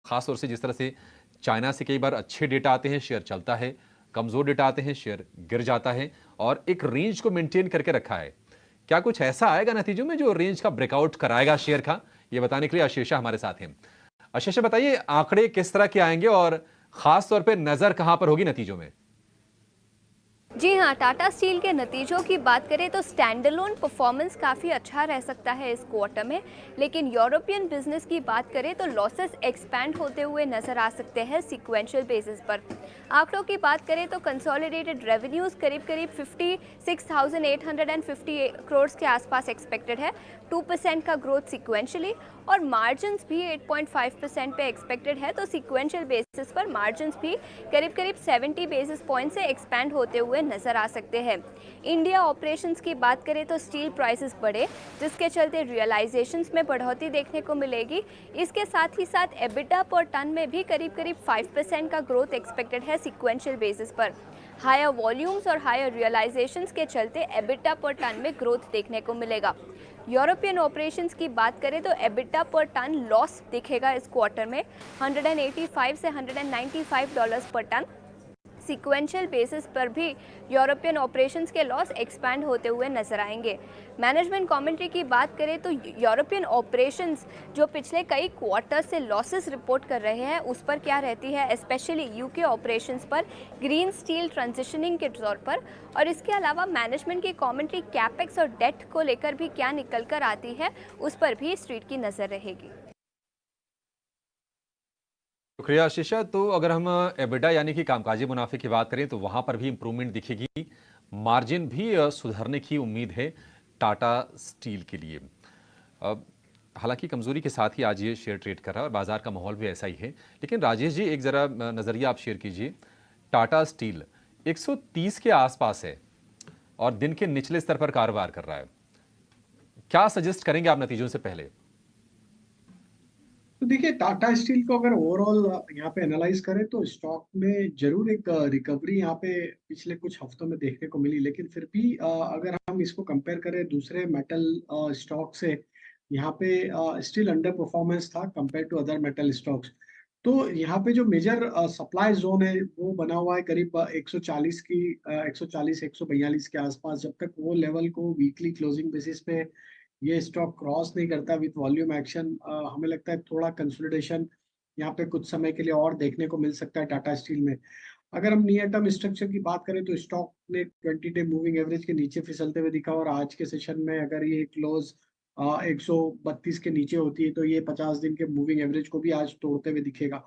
खास तौर से जिस तरह से चाइना से कई बार अच्छे डेटा आते हैं, शेयर चलता है, कमजोर डेटा आते हैं, शेयर गिर जाता है, और एक रेंज को मेंटेन करके रखा है। क्या कुछ ऐसा आएगा नतीजों में जो रेंज का ब्रेकआउट कराएगा शेयर का? ये बताने के लिए आशीषा हमारे साथ हैं। आशीषा, बताइए आंकड़े किस तरह के आएंगे और खास तौर पे नजर कहां पर होगी नतीजों में? जी हाँ, टाटा स्टील के नतीजों की बात करें तो स्टैंडअलोन परफॉर्मेंस काफ़ी अच्छा रह सकता है इस क्वार्टर में, लेकिन यूरोपियन बिजनेस की बात करें तो लॉसेस एक्सपैंड होते हुए नजर आ सकते हैं सीक्वेंशियल बेसिस पर। आंकड़ों की बात करें तो कंसोलिडेटेड रेवेन्यूज़ करीब करीब 56,850 करोड़ के आसपास एक्सपेक्टेड है, 2% का ग्रोथ सीक्वेंशियली, और मार्जिन्स भी 8.5% पे एक्सपेक्टेड है। तो सीक्वेंशियल बेसिस पर मार्जिन्स भी करीब करीब 70 बेसिस पॉइंट से एक्सपैंड होते हुए नजर आ सकते हैं। इंडिया ऑपरेशंस की बात करें तो स्टील प्राइसेस बढ़े, जिसके चलते रियलाइजेशंस में बढ़ोतरी देखने को मिलेगी। इसके साथ ही साथ एबिटा पर टन में भी करीब करीब 5% का ग्रोथ एक्सपेक्टेड है सीक्वेंशियल बेसिस पर। हायर वॉल्यूम्स और हायर रियलाइजेशंस के चलते एबिटा पर टन में ग्रोथ देखने को मिलेगा। यूरोपियन ऑपरेशंस की बात करें तो एबिटा पर टन लॉस दिखेगा इस क्वार्टर में, 185 से $195 पर टन। सीक्वेंशियल बेसिस पर भी यूरोपियन ऑपरेशंस के लॉस एक्सपैंड होते हुए नजर आएंगे। मैनेजमेंट कमेंट्री की बात करें तो यूरोपियन ऑपरेशंस जो पिछले कई क्वार्टर से लॉसेस रिपोर्ट कर रहे हैं उस पर क्या रहती है, स्पेशली यूके ऑपरेशंस पर ग्रीन स्टील ट्रांजिशनिंग के तौर पर। और इसके अलावा मैनेजमेंट की कमेंट्री कैपेक्स और डेट को लेकर भी क्या निकल कर आती है उस पर भी स्ट्रीट की नज़र रहेगी। शुक्रिया आशीषा। तो अगर हम एबिडा यानी कि कामकाजी मुनाफे की बात करें तो वहां पर भी इंप्रूवमेंट दिखेगी, मार्जिन भी सुधरने की उम्मीद है टाटा स्टील के लिए। हालांकि कमजोरी के साथ ही आज ये शेयर ट्रेड कर रहा है और बाजार का माहौल भी ऐसा ही है। लेकिन राजेश जी, एक जरा नजरिया आप शेयर कीजिए। टाटा स्टील 130 के आसपास है और दिन के निचले स्तर पर कारोबार कर रहा है। क्या सजेस्ट करेंगे आप नतीजों से पहले? तो देखिए, टाटा स्टील को अगर ओवरऑल यहाँ पे एनालाइज करें तो स्टॉक में जरूर एक रिकवरी यहाँ पे पिछले कुछ हफ्तों में देखने को मिली, लेकिन फिर भी अगर हम इसको कंपेयर करें दूसरे मेटल स्टॉक से, यहाँ पे स्टिल अंडर परफॉर्मेंस था compare to other metal stocks. तो यहाँ पे जो मेजर सप्लाई जोन है वो बना हुआ है करीब 140 की 140 142 के आसपास। जब तक वो लेवल को वीकली क्लोजिंग बेसिस पे ये स्टॉक क्रॉस नहीं करता विथ वॉल्यूम एक्शन, हमें लगता है थोड़ा कंसोलिडेशन यहाँ पे कुछ समय के लिए और देखने को मिल सकता है टाटा स्टील में। अगर हम नियर टर्म स्ट्रक्चर की बात करें तो स्टॉक ने 20 डे मूविंग एवरेज के नीचे फिसलते हुए दिखा, और आज के सेशन में अगर ये क्लोज 132 के नीचे होती है तो ये 50 दिन के मूविंग एवरेज को भी आज तोड़ते हुए दिखेगा।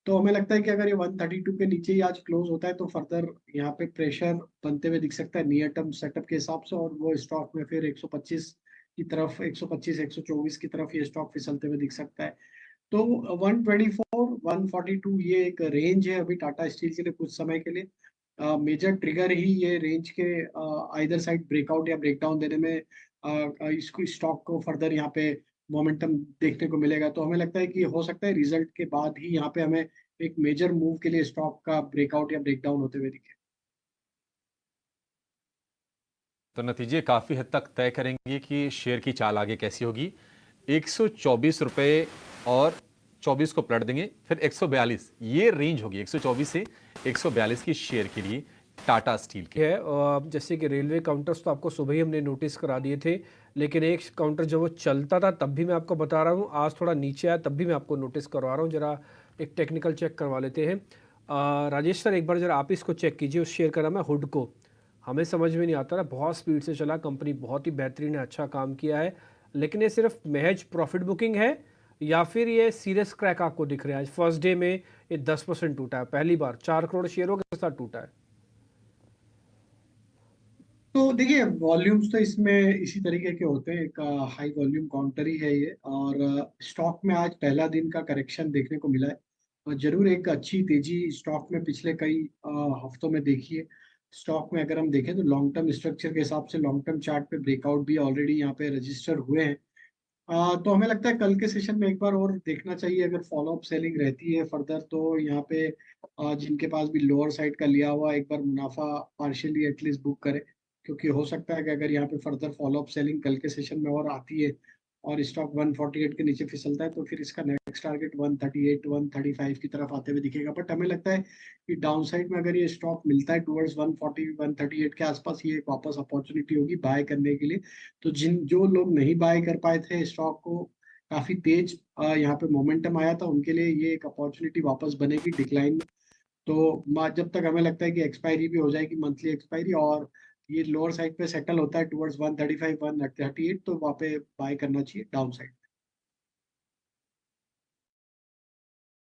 तो हमें लगता है कि अगर ये 132 के नीचे ही आज क्लोज होता है तो फर्दर यहाँ पे प्रेशर बनते हुए दिख सकता है नियर टर्म सेटअप के हिसाब से, और वो स्टॉक में फिर 125 की तरफ, 125 124 की तरफ ये स्टॉक फिसलते हुए दिख सकता है। तो 124 142 ये एक रेंज है अभी टाटा स्टील के लिए कुछ समय के लिए। मेजर ट्रिगर ही ये रेंज के आइदर साइड ब्रेकआउट या ब्रेकडाउन देने में इसको स्टॉक को फर्दर यहाँ पे मोमेंटम देखने को मिलेगा। तो हमें लगता है कि हो सकता है रिजल्ट के बाद ही यहाँ पे हमें एक मेजर मूव के लिए स्टॉक का ब्रेकआउट या ब्रेकडाउन होते हुए दिखे। तो नतीजे काफी हद तक तय करेंगे कि शेयर की चाल आगे कैसी होगी। 124 रुपए और 24 को पलट देंगे, फिर 142, ये रेंज होगी 124 से 142 की शेयर के लिए टाटा स्टील के। है जैसे कि रेलवे काउंटर्स तो आपको सुबह ही हमने नोटिस करा दिए थे, लेकिन एक काउंटर जब वो चलता था तब भी मैं आपको बता रहा हूँ, आज थोड़ा नीचे आया तब भी मैं आपको नोटिस करवा रहा हूँ। जरा एक टेक्निकल चेक करवा लेते हैं। राजेश सर, एक बार जरा आप इसको चेक कीजिए। उस शेयर का नाम है हुडको। हमें समझ में नहीं आता ना, बहुत स्पीड से चला, कंपनी बहुत ही बेहतरीन है, अच्छा काम किया है, लेकिन ये सिर्फ महज प्रॉफिट बुकिंग है या फिर ये सीरियस क्रैक आपको दिख रहा है? आज फर्स्ट डे में ये 10% टूटा है, पहली बार 4 करोड़ शेयरों के साथ टूटा है। तो देखिए, वॉल्यूम्स तो इसमें इसी तरीके के होते हैं, एक हाई वॉल्यूम काउंटर ही है ये, और स्टॉक में आज पहला दिन का करेक्शन देखने को मिला है। और जरूर एक अच्छी तेजी स्टॉक में पिछले कई हफ्तों में देखी है। स्टॉक में अगर हम देखें तो लॉन्ग टर्म स्ट्रक्चर के हिसाब से लॉन्ग टर्म चार्ट पे ब्रेकआउट भी ऑलरेडी यहाँ पे रजिस्टर हुए हैं। तो हमें लगता है कल के सेशन में एक बार और देखना चाहिए, अगर फॉलो अप सेलिंग रहती है फर्दर तो यहाँ पे जिनके पास भी लोअर साइड का लिया हुआ एक बार मुनाफा पार्शियली एटलीस्ट बुक करे, क्योंकि हो सकता है कि अगर यहाँ पे फर्दर फॉलो अप सेलिंग कल के सेशन में और आती है और स्टॉक 148 के नीचे फिसलता है तो फिर इसका नेक्स्ट टारगेट 138 135 की तरफ आते हुए दिखेगा। बट हमें लगता है कि डाउन साइड में अगर ये स्टॉक मिलता है टुवर्ड्स 140 138 के आसपास, ये एक वापस अपॉर्चुनिटी होगी बाय करने के लिए। तो जो लोग नहीं बाय कर पाए थे स्टॉक को, काफी तेज यहाँ पे मोमेंटम आया था, उनके लिए ये एक अपॉर्चुनिटी वापस बनेगी डिक्लाइन। तो जब तक हमें लगता है कि एक्सपायरी भी हो जाएगी, मंथली एक्सपायरी, और ये लोअर साइड पे सेटल होता है टुवर्ड्स 135 138, तो वहाँ पे बाय करना चाहिए डाउन साइड।